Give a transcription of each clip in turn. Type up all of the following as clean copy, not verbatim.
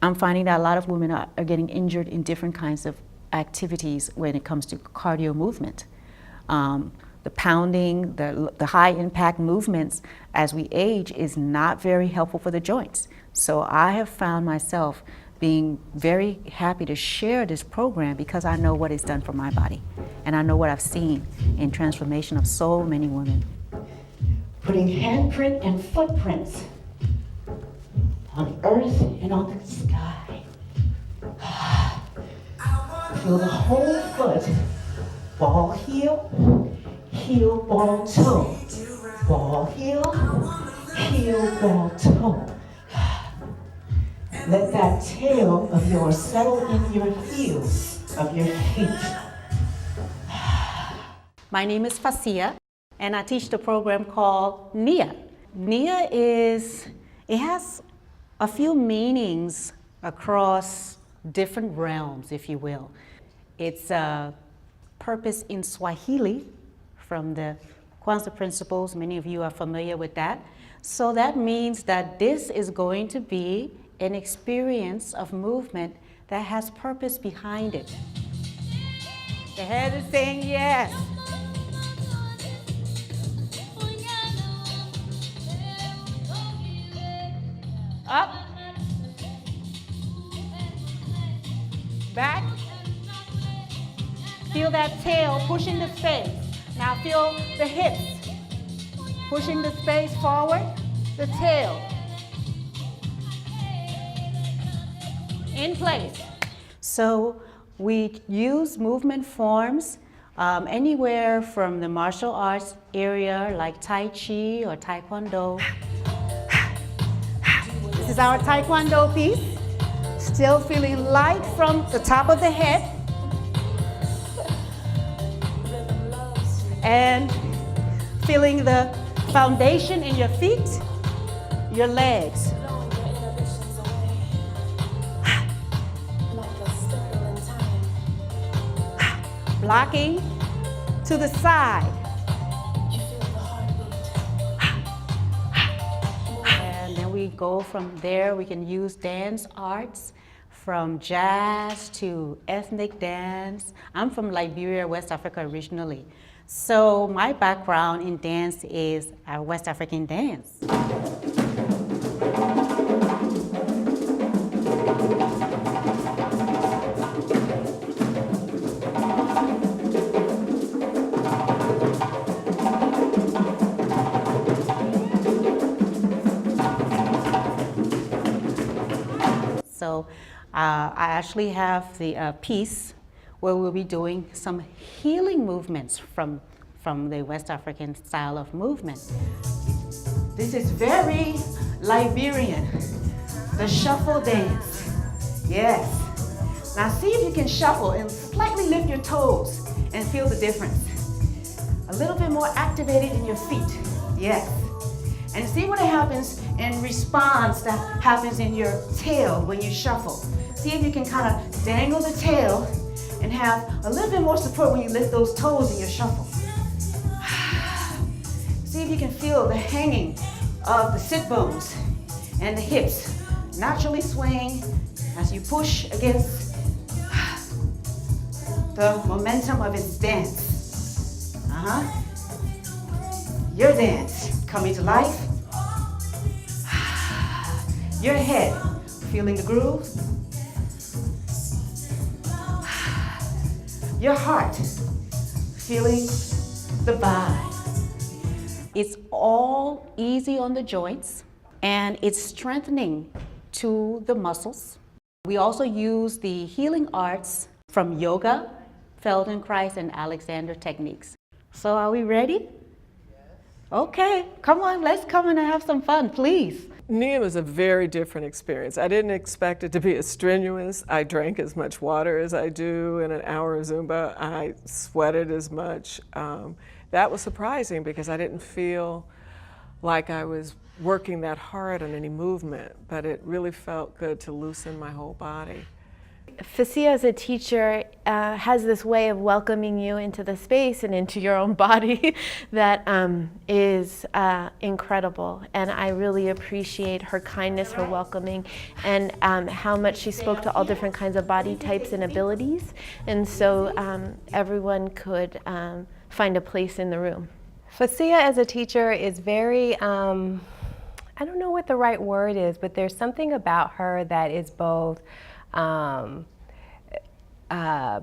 I'm finding that a lot of women are getting injured in different kinds of activities when it comes to cardio movement. The pounding, the high impact movements as we age is not very helpful for the joints. So I have found myself being very happy to share this program because I know what it's done for my body. And I know what I've seen in transformation of so many women. Putting handprint and footprints on earth and on the sky. Feel the whole foot, ball heel, heel, ball, toe. Ball, heel, ball, toe. Let that tail of yours settle in your heels of your feet. My name is Farcia, and I teach the program called NIA. NIA it has a few meanings across different realms, if you will. It's a purpose in Swahili from the Kwanzaa principles. Many of you are familiar with that. So that means that this is going to be an experience of movement that has purpose behind it. The head is saying yes. Up. Back. Feel that tail pushing the space. Now feel the hips pushing the space forward, the tail in place. So we use movement forms anywhere from the martial arts area like Tai Chi or Taekwondo. This is our Taekwondo piece. Still feeling light from the top of the head. And feeling the foundation in your feet, your legs. Blocking to the side. And then we go from there. We can use dance arts from jazz to ethnic dance. I'm from Liberia, West Africa originally. So my background in dance is West African dance. So I actually have the piece where we'll be doing some healing movements from the West African style of movement. This is very Liberian, the shuffle dance. Yes. Now see if you can shuffle and slightly lift your toes and feel the difference. A little bit more activated in your feet. Yes. And see what happens in response that happens in your tail when you shuffle. See if you can kind of dangle the tail and have a little bit more support when you lift those toes in your shuffle. See if you can feel the hanging of the sit bones and the hips naturally swaying as you push against the momentum of its dance. Your dance coming to life. Your head feeling the groove. Your heart feeling the vibe. It's all easy on the joints and it's strengthening to the muscles. We also use the healing arts from yoga, Feldenkrais, and Alexander techniques. So are we ready? Yes. Okay, come on, let's come in and have some fun, please. NIA was a very different experience. I didn't expect it to be as strenuous. I drank as much water as I do in an hour of Zumba. I sweated as much. That was surprising because I didn't feel like I was working that hard on any movement, but it really felt good to loosen my whole body. Farcia as a teacher has this way of welcoming you into the space and into your own body that is incredible. And I really appreciate her kindness, her welcoming, and how much she spoke to all different kinds of body types and abilities. And so everyone could find a place in the room. Farcia as a teacher is very, I don't know what the right word is, but there's something about her that is both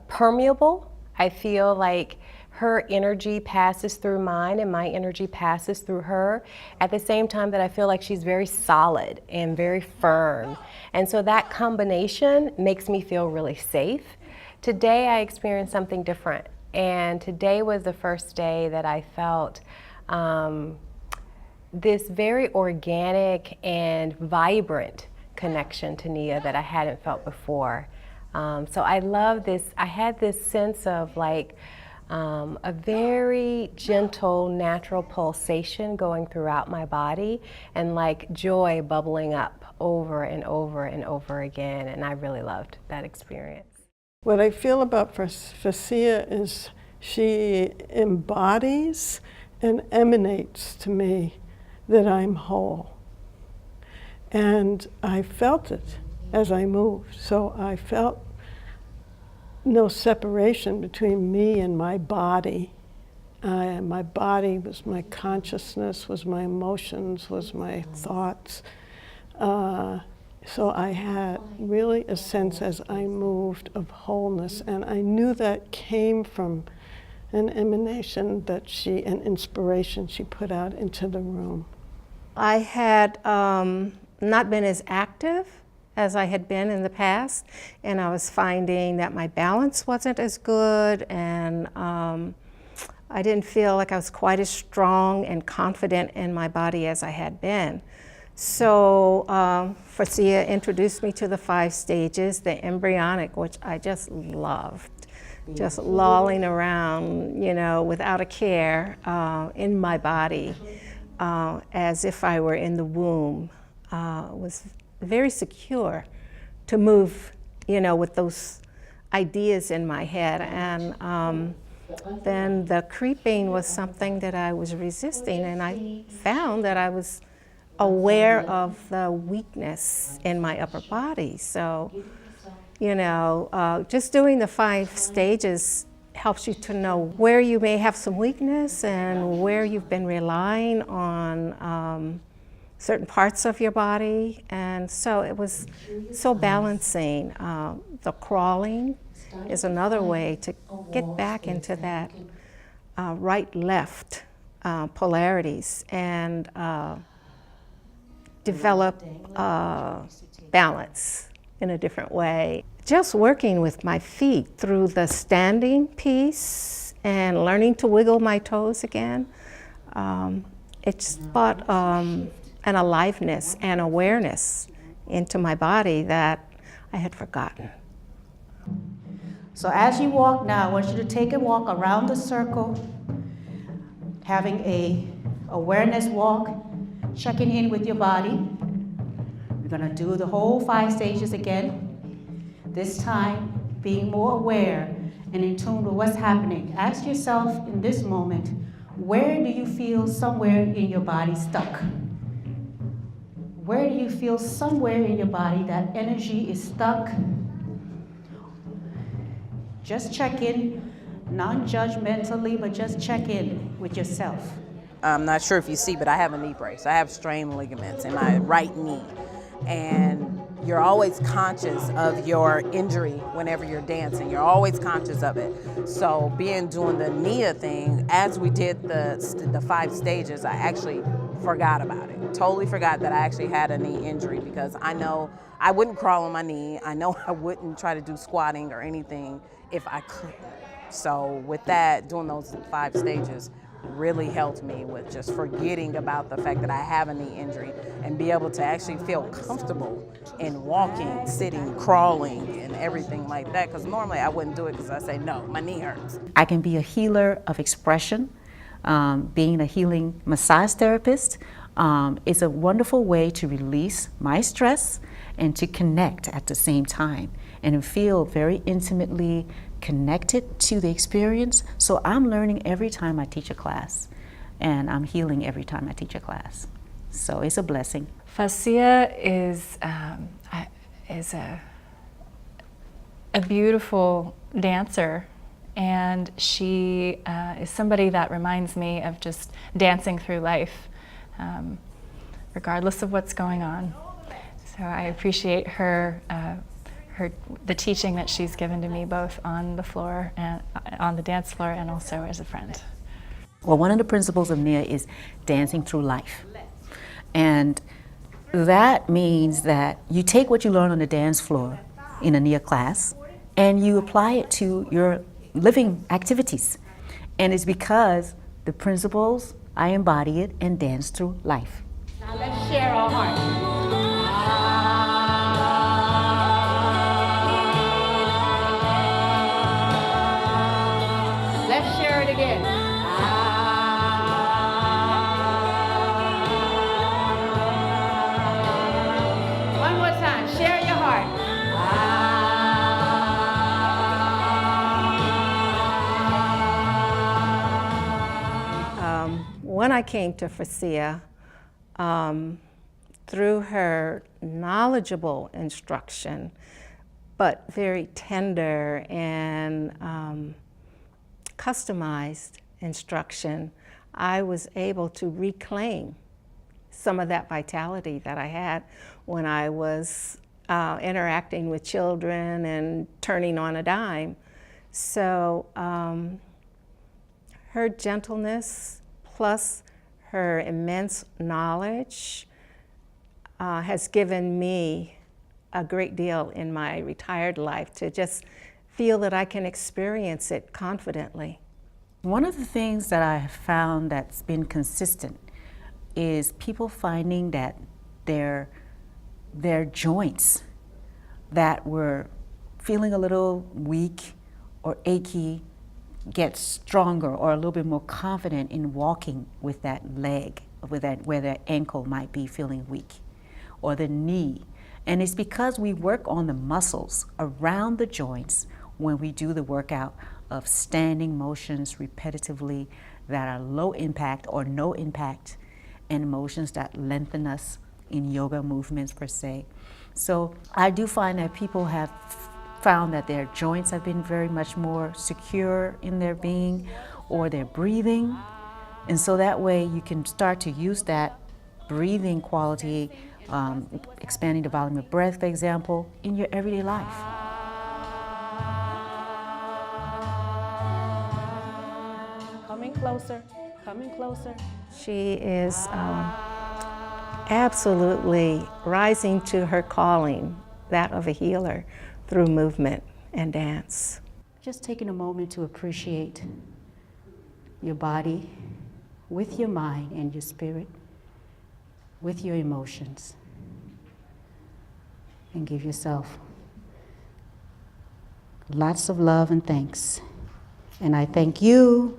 permeable. I feel like her energy passes through mine and my energy passes through her, at the same time that I feel like she's very solid and very firm. And so that combination makes me feel really safe. Today I experienced something different, and today was the first day that I felt this very organic and vibrant connection to Nia that I hadn't felt before. So I love this. I had this sense of like a very gentle, natural pulsation going throughout my body, and like joy bubbling up over and over and over again. And I really loved that experience. What I feel about Farcia is she embodies and emanates to me that I'm whole. And I felt it as I moved. So I felt no separation between me and my body. My body was my consciousness, was my emotions, was my thoughts. So I had really a sense as I moved of wholeness, and I knew that came from an emanation that an inspiration she put out into the room. I had not been as active as I had been in the past, and I was finding that my balance wasn't as good, and I didn't feel like I was quite as strong and confident in my body as I had been. So Farcia introduced me to the 5 stages, the embryonic, which I just loved. Just lolling around, you know, without a care in my body, as if I were in the womb. Was very secure to move, you know, with those ideas in my head. And then the creeping was something that I was resisting, and I found that I was aware of the weakness in my upper body. So, you know, just doing the 5 stages helps you to know where you may have some weakness and where you've been relying on certain parts of your body. And so it was so balancing. The crawling is another way to get back into that right-left polarities and develop balance in a different way. Just working with my feet through the standing piece and learning to wiggle my toes again, it's brought an aliveness and awareness into my body that I had forgotten. So as you walk now, I want you to take a walk around the circle, having a awareness walk, checking in with your body. We're gonna do the whole 5 stages again. This time, being more aware and in tune with what's happening. Ask yourself in this moment, where do you feel somewhere in your body stuck? Where do you feel somewhere in your body that energy is stuck? Just check in, non-judgmentally, but just check in with yourself. I'm not sure if you see, but I have a knee brace. I have strained ligaments in my right knee. And you're always conscious of your injury whenever you're dancing. You're always conscious of it. So doing the Nia thing, as we did the 5 stages, I actually forgot about it. Totally forgot that I actually had a knee injury, because I know I wouldn't crawl on my knee. I know I wouldn't try to do squatting or anything if I couldn't. So with that, doing those 5 stages really helped me with just forgetting about the fact that I have a knee injury and be able to actually feel comfortable in walking, sitting, crawling, and everything like that. Because normally I wouldn't do it because I say, no, my knee hurts. I can be a healer of expression. Being a healing massage therapist is a wonderful way to release my stress and to connect at the same time. and feel very intimately connected to the experience. So I'm learning every time I teach a class, and I'm healing every time I teach a class. So it's a blessing. Farcia is a beautiful dancer, and she is somebody that reminds me of just dancing through life, regardless of what's going on. So I appreciate the teaching that she's given to me, both on the floor and on the dance floor, and also as a friend. Well, one of the principles of NIA is dancing through life. And that means that you take what you learn on the dance floor in a NIA class and you apply it to your living activities. And it's because the principles, I embody it and dance through life. Now let's share our hearts. Let's share it again. One more time, share your heart. When I came to Farcia, through her knowledgeable instruction, but very tender and customized instruction, I was able to reclaim some of that vitality that I had when I was interacting with children and turning on a dime. So her gentleness plus her immense knowledge has given me a great deal in my retired life to just feel that I can experience it confidently. One of the things that I have found that's been consistent is people finding that their joints that were feeling a little weak or achy get stronger or a little bit more confident in walking with that leg, with that where their ankle might be feeling weak, or the knee. And it's because we work on the muscles around the joints when we do the workout of standing motions repetitively that are low impact or no impact, and motions that lengthen us in yoga movements per se. So I do find that people have found that their joints have been very much more secure in their being, or their breathing. And so that way you can start to use that breathing quality, expanding the volume of breath, for example, in your everyday life. Coming closer, coming closer. She is absolutely rising to her calling, that of a healer, through movement and dance. Just taking a moment to appreciate your body with your mind and your spirit, with your emotions, and give yourself lots of love and thanks. And I thank you,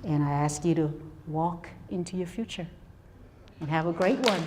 and I ask you to walk into your future and have a great one.